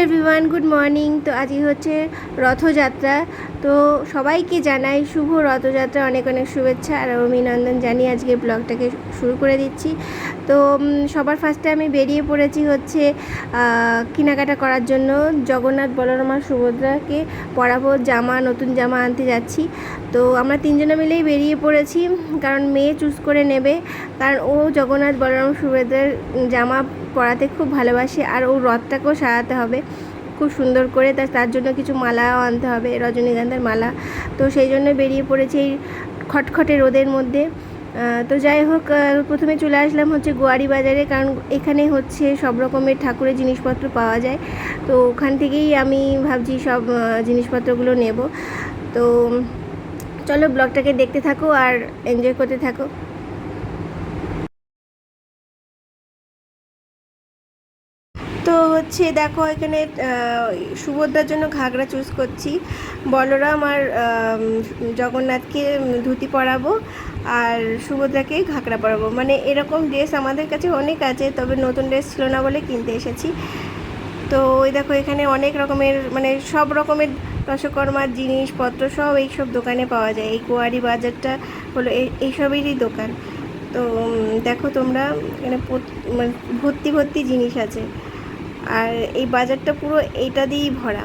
Everyone, good morning. তো আজকে হচ্ছে রথযাত্রা। তো সবাইকে জানাই শুভ রথযাত্রা, অনেক অনেক শুভেচ্ছা আর অভিনন্দন জানিয়ে আজকে ব্লগটাকে শুরু করে দিচ্ছি। তো সবার ফার্স্টে আমি বেরিয়ে পড়েছি হচ্ছে কেনাকাটা করার জন্য। জগন্নাথ, বলরাম আর সুভদ্রাকে পরাবো জামা, নতুন জামা আনতে যাচ্ছি। তো আমরা তিনজনে মিলেই বেরিয়ে পড়েছি, কারণ মেয়ে চুজ করে নেবে, কারণ ও জগন্নাথ, বলরাম, সুভদ্রার জামা পরাতে খুব ভালোবাসে আর ও রথটাকেও সাজাতে হবে খুব সুন্দর করে। তার জন্য কিছু মালাও আনতে হবে, রজনীগন্ধার মালা। তো সেই জন্য বেরিয়ে পড়েছি এই খটখটে রোদের মধ্যে। তো যাই হোক, প্রথমে চলে আসলাম হচ্ছে গোয়ারি বাজারে, কারণ এখানে হচ্ছে সব রকমের ঠাকুরের জিনিসপত্র পাওয়া যায়। তো ওখান থেকেই আমি ভাবছি সব জিনিসপত্রগুলো নেব। তো চলো ব্লগটাকে দেখতে থাকো আর এনজয় করতে থাকো। তো হচ্ছে দেখো, এখানে সুভদ্রার জন্য ঘাগরা চুজ করছি, বলরাম আর জগন্নাথকে ধুতি পরাবো আর সুভদ্রাকে ঘাগরা পরাবো। মানে এরকম ড্রেস আমাদের কাছে অনেক আছে, তবে নতুন ড্রেস ছিল না বলে কিনতে এসেছি। তো ওই দেখো, এখানে অনেক রকমের মানে সব রকমের দশকর্মার জিনিসপত্র সব এইসব দোকানে পাওয়া যায়। এই গোয়ারি বাজারটা হলো এইসবেরই দোকান। তো দেখো তোমরা, এখানে মানে ভর্তি ভর্তি জিনিস আছে আর এই বাজারটা পুরো এইটা দিয়েই ভরা।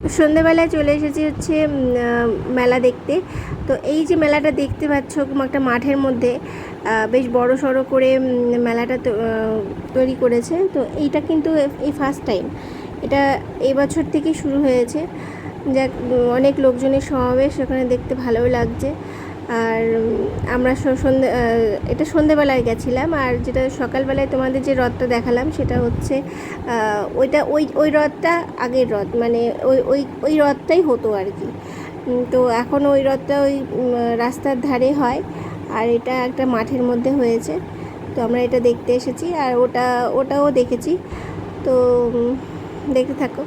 সন্ধেবেলায় চলে এসেছি হচ্ছে মেলা দেখতে। তো এই যে মেলাটা দেখতে পাচ্ছ একটা মাঠের মধ্যে বেশ বড় সড়ো করে মেলাটা তৈরি করেছে। তো এইটা কিন্তু এই ফার্স্ট টাইম, এটা এই বছর থেকে শুরু হয়েছে। যাক, অনেক লোকজনের সমাবেশ, ওখানে দেখতে ভালোও লাগছে। আর আমরা এটা সন্ধেবেলায় গেছিলাম, আর যেটা সকালবেলায় তোমাদের যে রথটা দেখালাম সেটা হচ্ছে ওইটা ওই রথটা আগের রথ, মানে ওই রথটাই হতো আর কি। তো এখন ওই রথটা ওই রাস্তার ধারে হয়, আর এটা একটা মাঠের মধ্যে হয়েছে। তো আমরা এটা দেখতে এসেছি আর ওটাও দেখেছি। তো দেখতে থাকো।